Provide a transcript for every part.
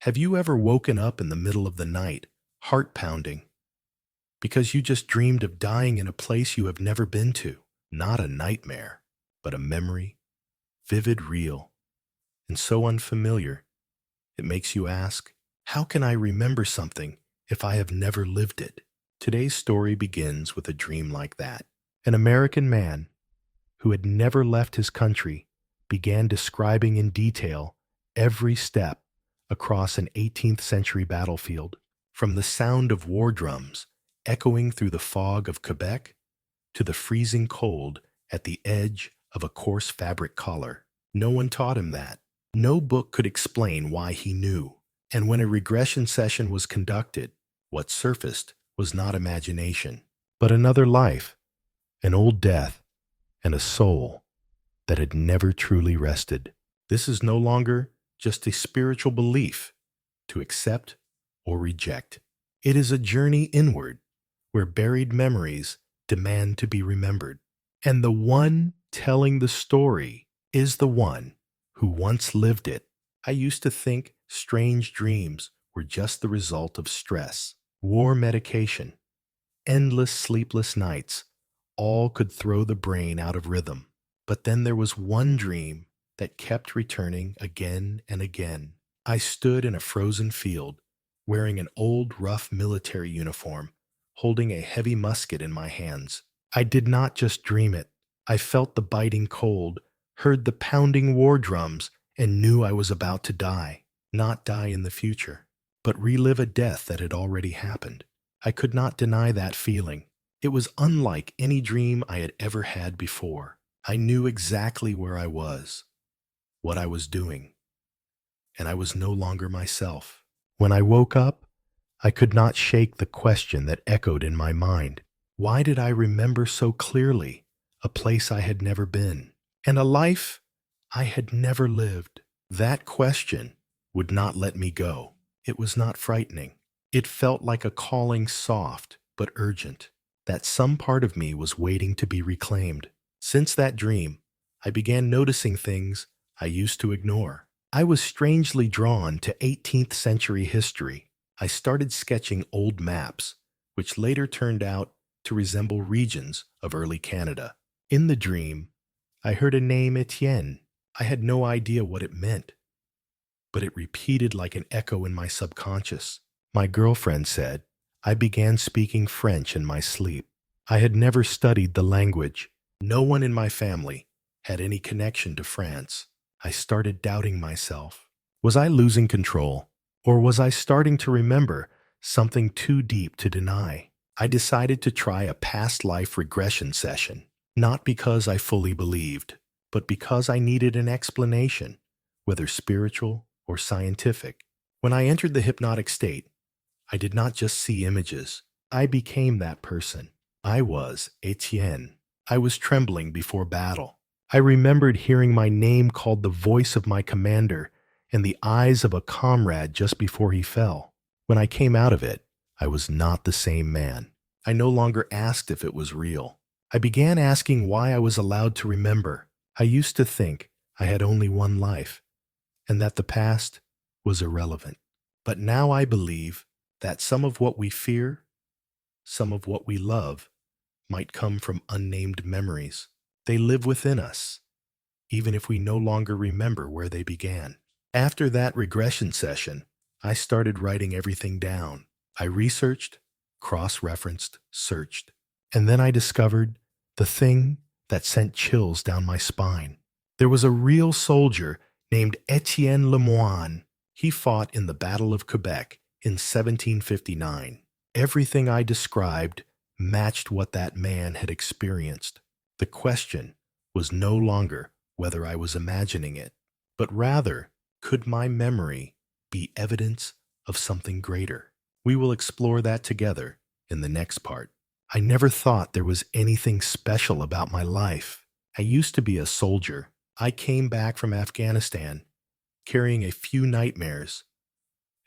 Have you ever woken up in the middle of the night, heart pounding, because you just dreamed of dying in a place you have never been to? Not a nightmare, but a memory, vivid, real, and so unfamiliar, it makes you ask, how can I remember something if I have never lived it? Today's story begins with a dream like that. An American man who had never left his country began describing in detail every step across an 18th century battlefield, from the sound of war drums echoing through the fog of Quebec to the freezing cold at the edge of a coarse fabric collar. No one taught him that. No book could explain why he knew. And when a regression session was conducted, what surfaced was not imagination, but another life, an old death, and a soul that had never truly rested. This is no longer just a spiritual belief to accept or reject. It is a journey inward where buried memories demand to be remembered. And the one telling the story is the one who once lived it. I used to think strange dreams were just the result of stress, war medication, endless sleepless nights. All could throw the brain out of rhythm. But then there was one dream that kept returning again and again. I stood in a frozen field, wearing an old, rough military uniform, holding a heavy musket in my hands. I did not just dream it. I felt the biting cold, heard the pounding war drums, and knew I was about to die. Not die in the future, but relive a death that had already happened. I could not deny that feeling. It was unlike any dream I had ever had before. I knew exactly where I was, what I was doing, and I was no longer myself. When I woke up, I could not shake the question that echoed in my mind. Why did I remember so clearly a place I had never been, and a life I had never lived? That question would not let me go. It was not frightening. It felt like a calling, soft but urgent, that some part of me was waiting to be reclaimed. Since that dream, I began noticing things I used to ignore. I was strangely drawn to 18th century history. I started sketching old maps, which later turned out to resemble regions of early Canada. In the dream, I heard a name, Étienne. I had no idea what it meant, but it repeated like an echo in my subconscious. My girlfriend said I began speaking French in my sleep. I had never studied the language. No one in my family had any connection to France. I started doubting myself. Was I losing control, or was I starting to remember something too deep to deny? I decided to try a past life regression session, not because I fully believed, but because I needed an explanation, whether spiritual or scientific. When I entered the hypnotic state, I did not just see images. I became that person. I was Étienne. I was trembling before battle. I remembered hearing my name called the voice of my commander and the eyes of a comrade just before he fell. When I came out of it, I was not the same man. I no longer asked if it was real. I began asking why I was allowed to remember. I used to think I had only one life and that the past was irrelevant. But now I believe that some of what we fear, some of what we love, might come from unnamed memories. They live within us, even if we no longer remember where they began. After that regression session, I started writing everything down. I researched, cross-referenced, searched, and then I discovered the thing that sent chills down my spine. There was a real soldier named Étienne Lemoine. He fought in the Battle of Quebec in 1759. Everything I described matched what that man had experienced. The question was no longer whether I was imagining it, but rather, could my memory be evidence of something greater? We will explore that together in the next part. I never thought there was anything special about my life. I used to be a soldier. I came back from Afghanistan carrying a few nightmares,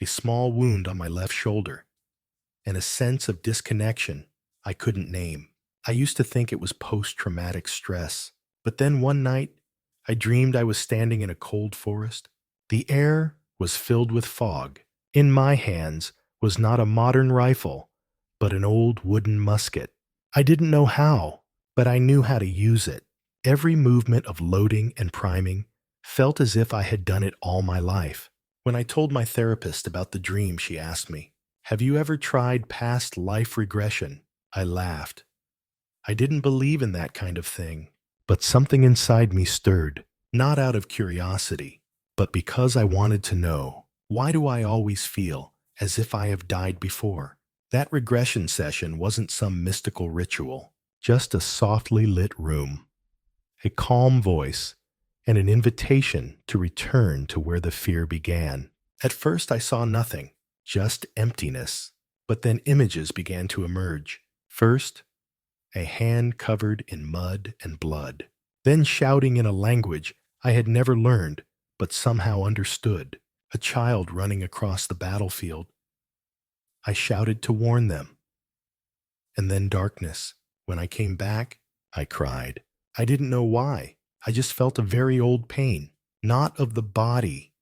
a small wound on my left shoulder, and a sense of disconnection I couldn't name. I used to think it was post-traumatic stress, but then one night, I dreamed I was standing in a cold forest. The air was filled with fog, In my hands was not a modern rifle, but an old wooden musket. I didn't know how, but I knew how to use it. Every movement of loading and priming felt as if I had done it all my life. When I told my therapist about the dream, she asked me, "Have you ever tried past life regression?" I laughed. I didn't believe in that kind of thing, but something inside me stirred, not out of curiosity, but because I wanted to know, why do I always feel as if I have died before? That regression session wasn't some mystical ritual, just a softly lit room, a calm voice, and an invitation to return to where the fear began. At first I saw nothing, just emptiness, but then images began to emerge. First, a hand covered in mud and blood, then shouting in a language I had never learned but somehow understood, a child running across the battlefield. I shouted to warn them. And then darkness. When I came back, I cried. I didn't know why. I just felt a very old pain, not of the body,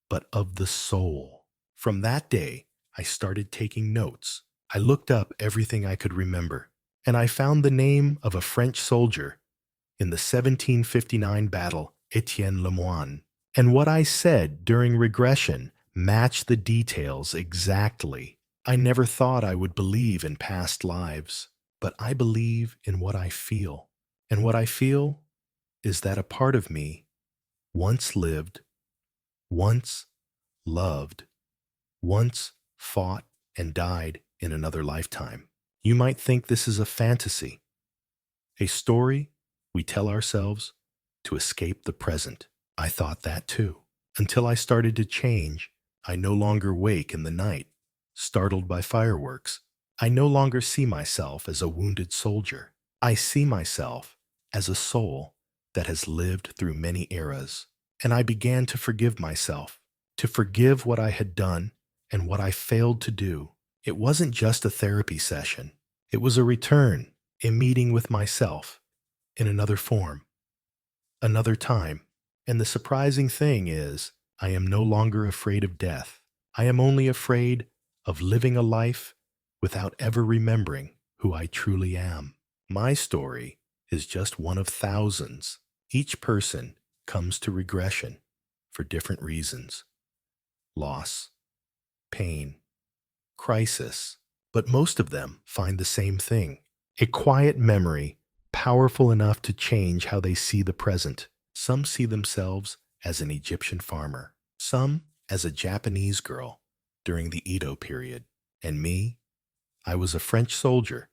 but of the soul. From that day, I started taking notes. I looked up everything I could remember, and I found the name of a French soldier in the 1759 battle, Étienne Lemoine. And what I said during regression matched the details exactly. I never thought I would believe in past lives, but I believe in what I feel. And what I feel is that a part of me once lived, once loved, once fought and died in another lifetime. You might think this is a fantasy, a story we tell ourselves to escape the present. I thought that too, until I started to change. I no longer wake in the night, startled by fireworks. I no longer see myself as a wounded soldier. I see myself as a soul that has lived through many eras. And I began to forgive myself, to forgive what I had done and what I failed to do. It wasn't just a therapy session. It was a return, a meeting with myself in another form, another time. And the surprising thing is, I am no longer afraid of death. I am only afraid of living a life without ever remembering who I truly am. My story is just one of thousands. Each person comes to regression for different reasons: loss, pain, crisis, but most of them find the same thing: a quiet memory powerful enough to change how they see the present. Some see themselves as an Egyptian farmer, some as a Japanese girl during the Edo period, and me, I was a French soldier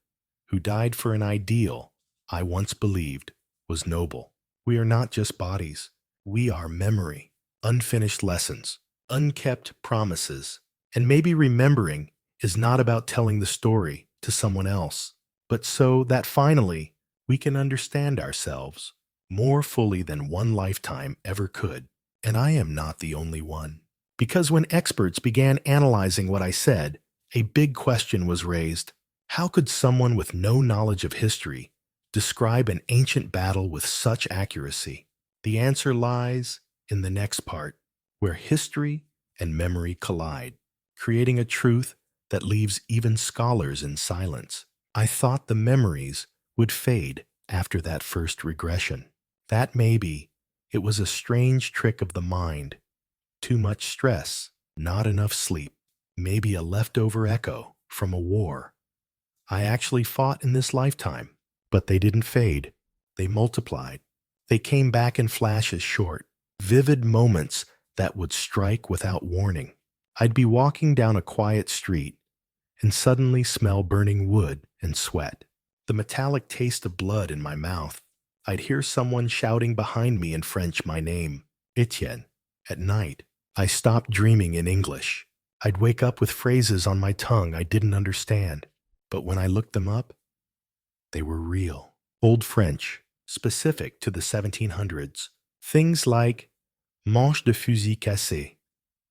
who died for an ideal I once believed was noble. We are not just bodies. We are memory, unfinished lessons, unkept promises, and maybe remembering is not about telling the story to someone else, but so that finally we can understand ourselves more fully than one lifetime ever could. And I am not the only one. Because when experts began analyzing what I said, a big question was raised. How could someone with no knowledge of history describe an ancient battle with such accuracy? The answer lies in the next part, where history and memory collide, creating a truth that leaves even scholars in silence. I thought the memories would fade after that first regression. That maybe it was a strange trick of the mind. Too much stress, not enough sleep, maybe a leftover echo from a war I actually fought in this lifetime. But they didn't fade. They multiplied. They came back in flashes, short, vivid moments that would strike without warning. I'd be walking down a quiet street and suddenly smell burning wood and sweat, the metallic taste of blood in my mouth. I'd hear someone shouting behind me in French my name, Étienne. At night, I stopped dreaming in English. I'd wake up with phrases on my tongue I didn't understand, but when I looked them up, they were real. Old French, specific to the 1700s. Things like manche de fusil cassé,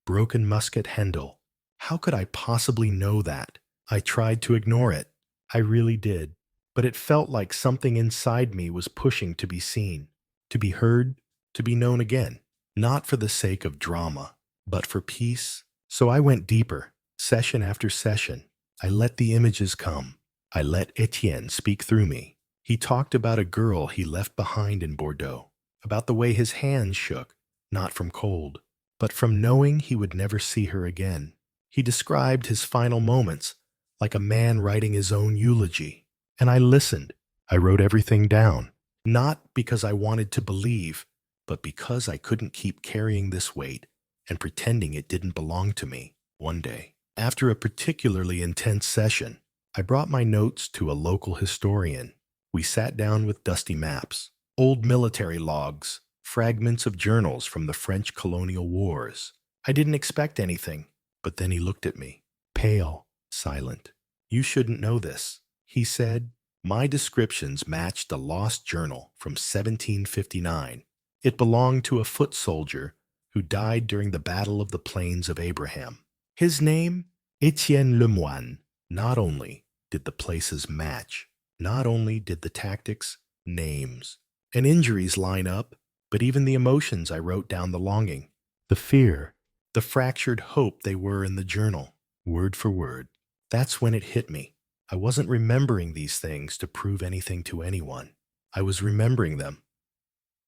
broken musket handle. How could I possibly know that? I tried to ignore it. I really did. But it felt like something inside me was pushing to be seen, to be heard, to be known again. Not for the sake of drama, but for peace. So I went deeper. Session after session, I let the images come. I let Étienne speak through me. He talked about a girl he left behind in Bordeaux, about the way his hands shook, not from cold, but from knowing he would never see her again. He described his final moments like a man writing his own eulogy. And I listened. I wrote everything down, not because I wanted to believe, but because I couldn't keep carrying this weight and pretending it didn't belong to me. One day, after a particularly intense session, I brought my notes to a local historian. We sat down with dusty maps, old military logs, fragments of journals from the French colonial wars. I didn't expect anything, but then he looked at me, pale, silent. "You shouldn't know this," he said. My descriptions matched a lost journal from 1759. It belonged to a foot soldier who died during the Battle of the Plains of Abraham. His name, Étienne Lemoine. Not only did the places match, not only did the tactics, names, and injuries line up, but even the emotions I wrote down, the longing, the fear, the fractured hope, they were in the journal, word for word. That's when it hit me. I wasn't remembering these things to prove anything to anyone. I was remembering them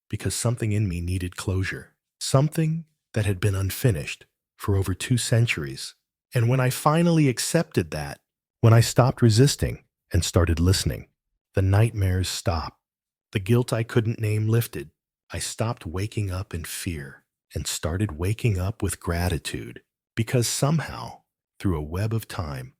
because something in me needed closure, something that had been unfinished for over 2 centuries. And when I finally accepted that, when I stopped resisting and started listening, the nightmares stopped. The guilt I couldn't name lifted. I stopped waking up in fear and started waking up with gratitude, because somehow, through a web of time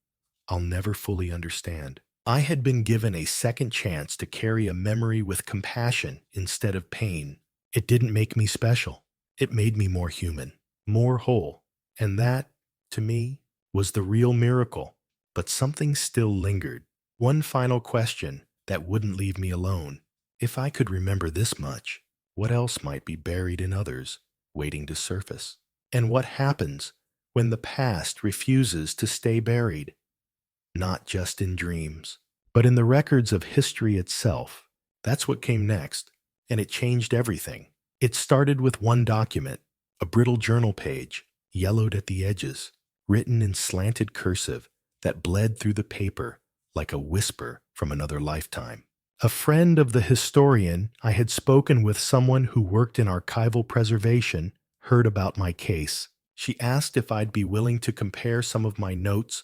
I'll never fully understand, I had been given a second chance to carry a memory with compassion instead of pain. It didn't make me special. It made me more human, more whole. And that, to me, was the real miracle. But something still lingered. One final question that wouldn't leave me alone. If I could remember this much, what else might be buried in others, waiting to surface? And what happens when the past refuses to stay buried? Not just in dreams, but in the records of history itself. That's what came next, and it changed everything. It started with one document, a brittle journal page, yellowed at the edges, written in slanted cursive that bled through the paper like a whisper from another lifetime. A friend of the historian I had spoken with, someone who worked in archival preservation, heard about my case. She asked if I'd be willing to compare some of my notes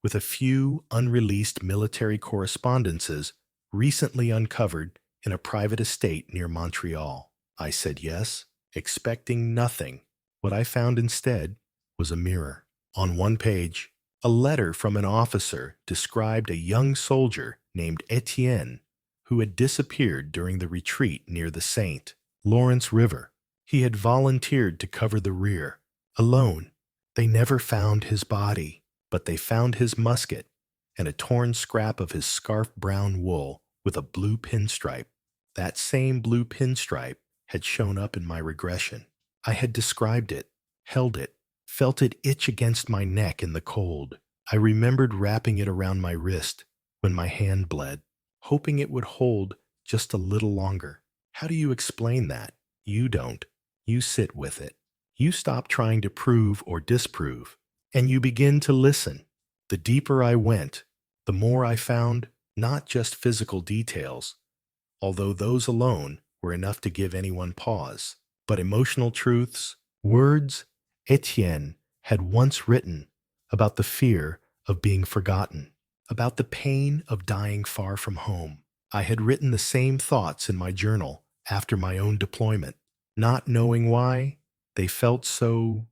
with a few unreleased military correspondences recently uncovered in a private estate near Montreal. I said yes, expecting nothing. What I found instead was a mirror. On one page, a letter from an officer described a young soldier named Étienne who had disappeared during the retreat near the St. Lawrence River. He had volunteered to cover the rear, alone. They never found his body, but they found his musket and a torn scrap of his scarf brown wool with a blue pinstripe. That same blue pinstripe had shown up in my regression. I had described it, held it, felt it itch against my neck in the cold. I remembered wrapping it around my wrist when my hand bled, hoping it would hold just a little longer. How do you explain that? You don't. You sit with it. You stop trying to prove or disprove, and you begin to listen. The deeper I went, the more I found not just physical details, although those alone were enough to give anyone pause, but emotional truths, words Étienne had once written about the fear of being forgotten, about the pain of dying far from home. I had written the same thoughts in my journal after my own deployment, not knowing why. They felt so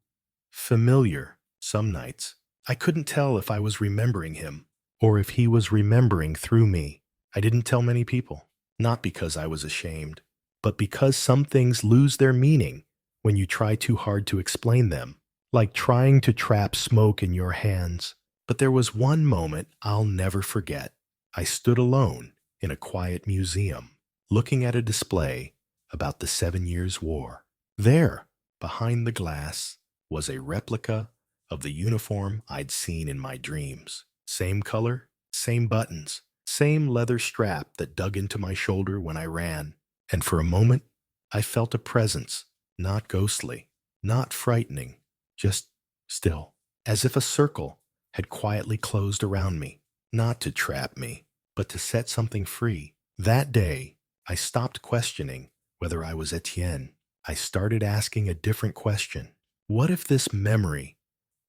familiar some nights. I couldn't tell if I was remembering him or if he was remembering through me. I didn't tell many people, not because I was ashamed, but because some things lose their meaning when you try too hard to explain them, like trying to trap smoke in your hands. But there was one moment I'll never forget. I stood alone in a quiet museum, looking at a display about the 7 Years' War. There, behind the glass, was a replica of the uniform I'd seen in my dreams. Same color, same buttons, same leather strap that dug into my shoulder when I ran. And for a moment, I felt a presence, not ghostly, not frightening, just still, as if a circle had quietly closed around me, not to trap me, but to set something free. That day, I stopped questioning whether I was Etienne. I started asking a different question. What if this memory,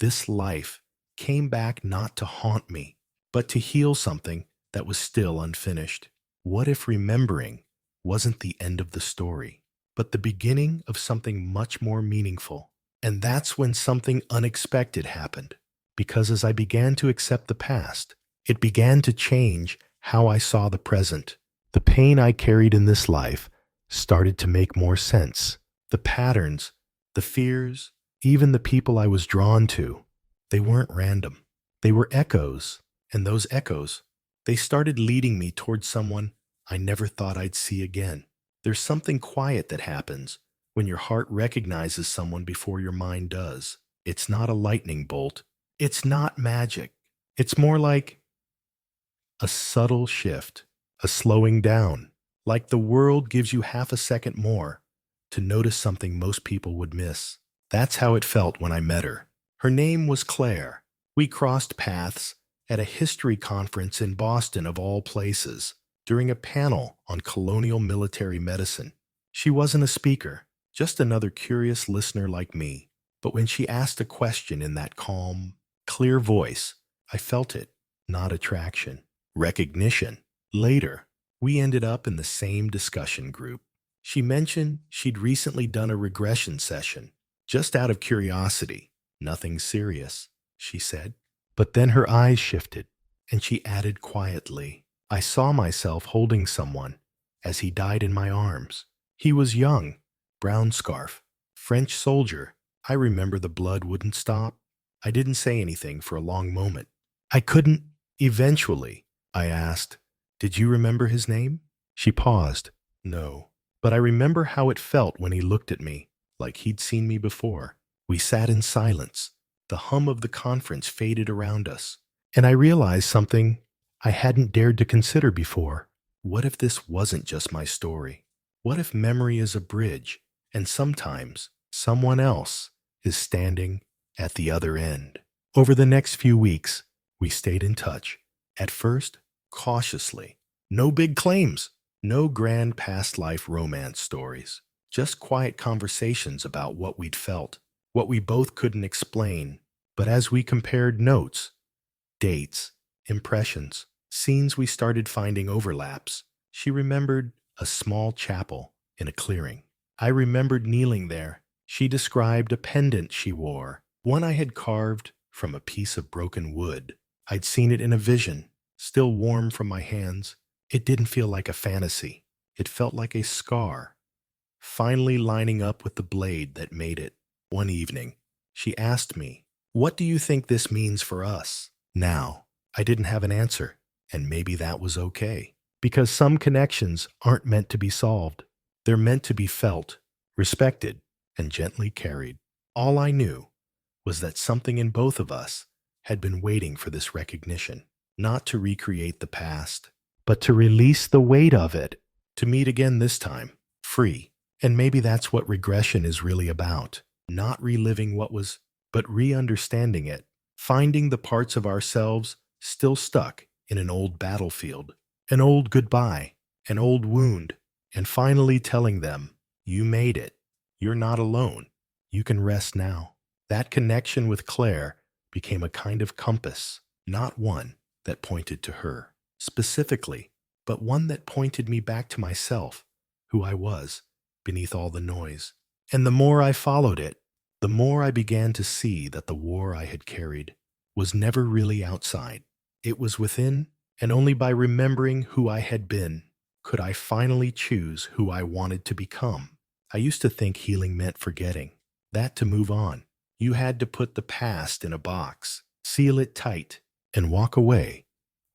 this life, came back not to haunt me, but to heal something that was still unfinished? What if remembering wasn't the end of the story, but the beginning of something much more meaningful? And that's when something unexpected happened, because as I began to accept the past, it began to change how I saw the present. The pain I carried in this life started to make more sense. The patterns, the fears, even the people I was drawn to, they weren't random. They were echoes, and those echoes, they started leading me towards someone I never thought I'd see again. There's something quiet that happens when your heart recognizes someone before your mind does. It's not a lightning bolt. It's not magic. It's more like a subtle shift, a slowing down, like the world gives you half a second more to notice something most people would miss. That's how it felt when I met her. Her name was Claire. We crossed paths at a history conference in Boston, of all places, during a panel on colonial military medicine. She wasn't a speaker, just another curious listener like me. But when she asked a question in that calm, clear voice, I felt it, not attraction, recognition. Later, we ended up in the same discussion group. She mentioned she'd recently done a regression session, just out of curiosity. Nothing serious, she said. But then her eyes shifted, and she added quietly, I saw myself holding someone as he died in my arms. He was young, brown scarf, French soldier. I remember the blood wouldn't stop. I didn't say anything for a long moment. I couldn't. Eventually, I asked, did you remember his name? She paused. No, but I remember how it felt when he looked at me, like he'd seen me before. We sat in silence. The hum of the conference faded around us, and I realized something I hadn't dared to consider before. What if this wasn't just my story? What if memory is a bridge, and sometimes someone else is standing at the other end? Over the next few weeks, we stayed in touch. At first, cautiously. No big claims, no grand past life romance stories, just quiet conversations about what we'd felt, what we both couldn't explain. But as we compared notes, dates, impressions, scenes, we started finding overlaps. She remembered a small chapel in a clearing. I remembered kneeling there. She described a pendant she wore, one I had carved from a piece of broken wood. I'd seen it in a vision, still warm from my hands. It didn't feel like a fantasy. It felt like a scar, finally lining up with the blade that made it. One evening, she asked me, what do you think this means for us? Now, I didn't have an answer, and maybe that was okay, because some connections aren't meant to be solved. They're meant to be felt, respected, and gently carried. All I knew was that something in both of us had been waiting for this recognition, not to recreate the past, but to release the weight of it, to meet again this time, free. And maybe that's what regression is really about. Not reliving what was, but re-understanding it, finding the parts of ourselves still stuck in an old battlefield, an old goodbye, an old wound, and finally telling them, you made it. You're not alone. You can rest now. That connection with Claire became a kind of compass, not one that pointed to her specifically, but one that pointed me back to myself, who I was, beneath all the noise. And the more I followed it, the more I began to see that the war I had carried was never really outside. It was within, and only by remembering who I had been could I finally choose who I wanted to become. I used to think healing meant forgetting, that to move on, you had to put the past in a box, seal it tight, and walk away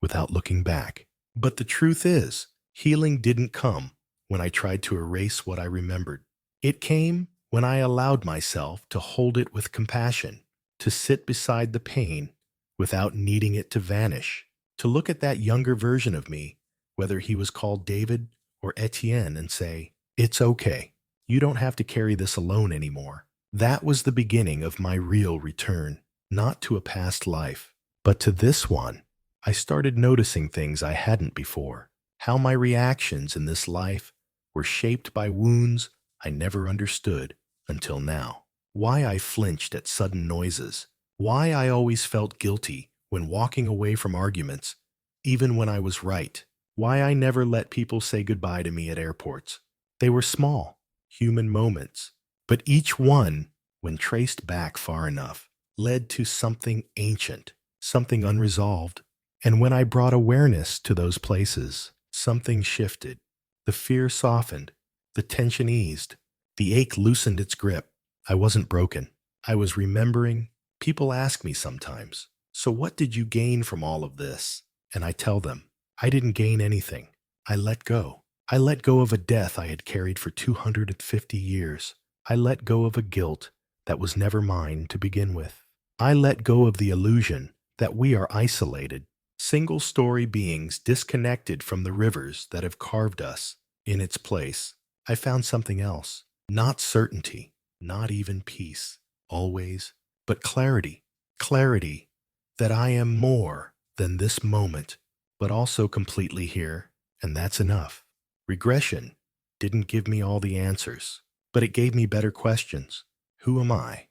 without looking back. But the truth is, healing didn't come when I tried to erase what I remembered. It came when I allowed myself to hold it with compassion, to sit beside the pain without needing it to vanish, to look at that younger version of me, whether he was called David or Etienne, and say, it's okay. You don't have to carry this alone anymore. That was the beginning of my real return, not to a past life, But to this one, I started noticing things I hadn't before. How my reactions in this life were shaped by wounds I never understood until now. Why I flinched at sudden noises. Why I always felt guilty when walking away from arguments, even when I was right. Why I never let people say goodbye to me at airports. They were small, human moments, but each one, when traced back far enough, led to something ancient, something unresolved. And when I brought awareness to those places, something shifted. The fear softened, the tension eased, the ache loosened its grip. I wasn't broken. I was remembering. People ask me sometimes, "So what did you gain from all of this?" And I tell them, I didn't gain anything. I let go. I let go of a death I had carried for 250 years. I let go of a guilt that was never mine to begin with. I let go of the illusion that we are isolated, single-story beings disconnected from the rivers that have carved us. In its place, I found something else. Not certainty, not even peace, always, but clarity. Clarity that I am more than this moment, but also completely here, and that's enough. Regression didn't give me all the answers, but it gave me better questions. Who am I?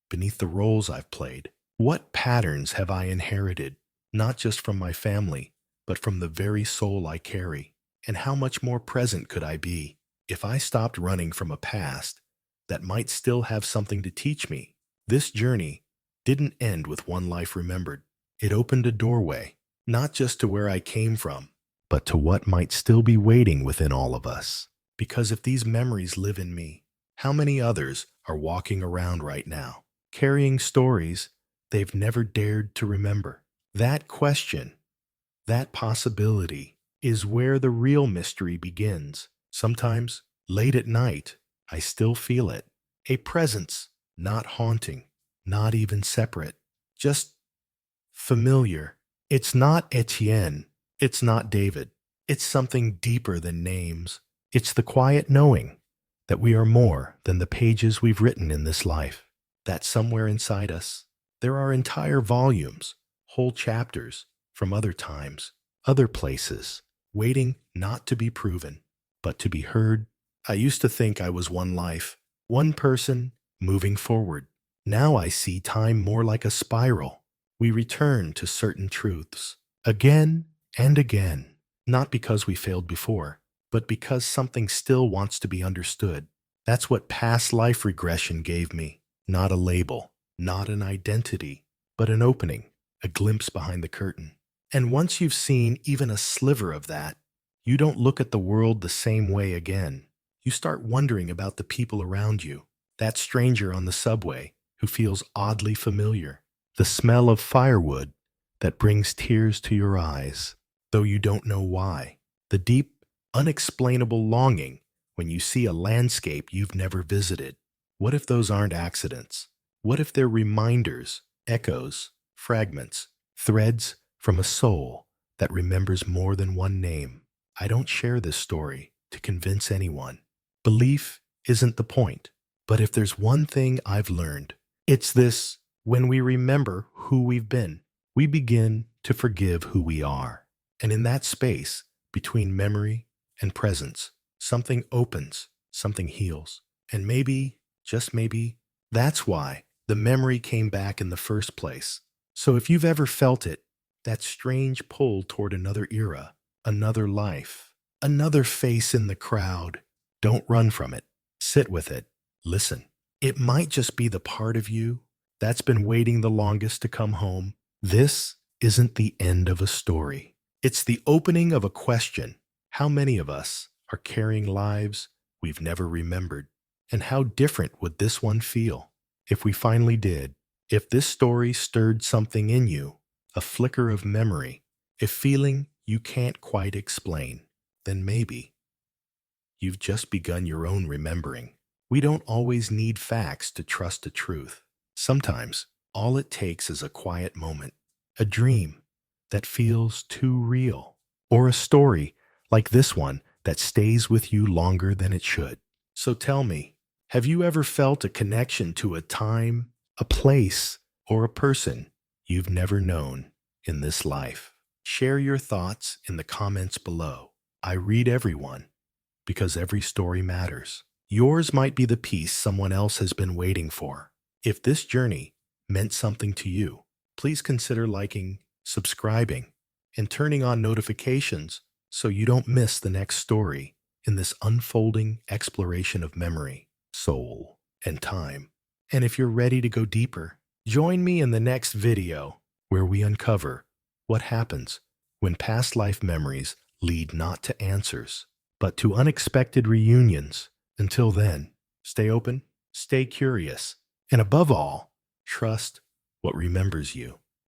Beneath the roles I've played, what patterns have I inherited, not just from my family, but from the very soul I carry? And how much more present could I be if I stopped running from a past that might still have something to teach me? This journey didn't end with one life remembered. It opened a doorway, not just to where I came from, but to what might still be waiting within all of us. Because if these memories live in me, how many others are walking around right now, carrying stories they've never dared to remember? That question, that possibility, is where the real mystery begins. Sometimes, late at night, I still feel it. A presence, not haunting, not even separate, just familiar. It's not Etienne. It's not David. It's something deeper than names. It's the quiet knowing that we are more than the pages we've written in this life. That somewhere inside us, there are entire volumes, whole chapters from other times, other places, waiting not to be proven, but to be heard. I used to think I was one life, one person, moving forward. Now I see time more like a spiral. We return to certain truths, again and again, not because we failed before, but because something still wants to be understood. That's what past life regression gave me. Not a label, not an identity, but an opening, a glimpse behind the curtain. And once you've seen even a sliver of that, you don't look at the world the same way again. You start wondering about the people around you, that stranger on the subway who feels oddly familiar, the smell of firewood that brings tears to your eyes, though you don't know why, the deep, unexplainable longing when you see a landscape you've never visited. What if those aren't accidents? What if they're reminders, echoes, fragments, threads from a soul that remembers more than one name? I don't share this story to convince anyone. Belief isn't the point. But if there's one thing I've learned, it's this: when we remember who we've been, we begin to forgive who we are. And in that space between memory and presence, something opens, something heals. And maybe, just maybe, that's why the memory came back in the first place. So if you've ever felt it, that strange pull toward another era, another life, another face in the crowd, don't run from it. Sit with it. Listen. It might just be the part of you that's been waiting the longest to come home. This isn't the end of a story. It's the opening of a question. How many of us are carrying lives we've never remembered? And how different would this one feel if we finally did? If this story stirred something in you, a flicker of memory, a feeling you can't quite explain, then maybe you've just begun your own remembering. We don't always need facts to trust a truth. Sometimes all it takes is a quiet moment, a dream that feels too real, or a story like this one that stays with you longer than it should. So tell me, have you ever felt a connection to a time, a place, or a person you've never known in this life. Share your thoughts in the comments below. I read everyone because every story matters. Yours might be the piece someone else has been waiting for. If this journey meant something to you, please consider liking, subscribing, and turning on notifications so you don't miss the next story in this unfolding exploration of memory, soul, and time. And if you're ready to go deeper, join me in the next video where we uncover what happens when past life memories lead not to answers, but to unexpected reunions. Until then, stay open, stay curious, and above all, trust what remembers you.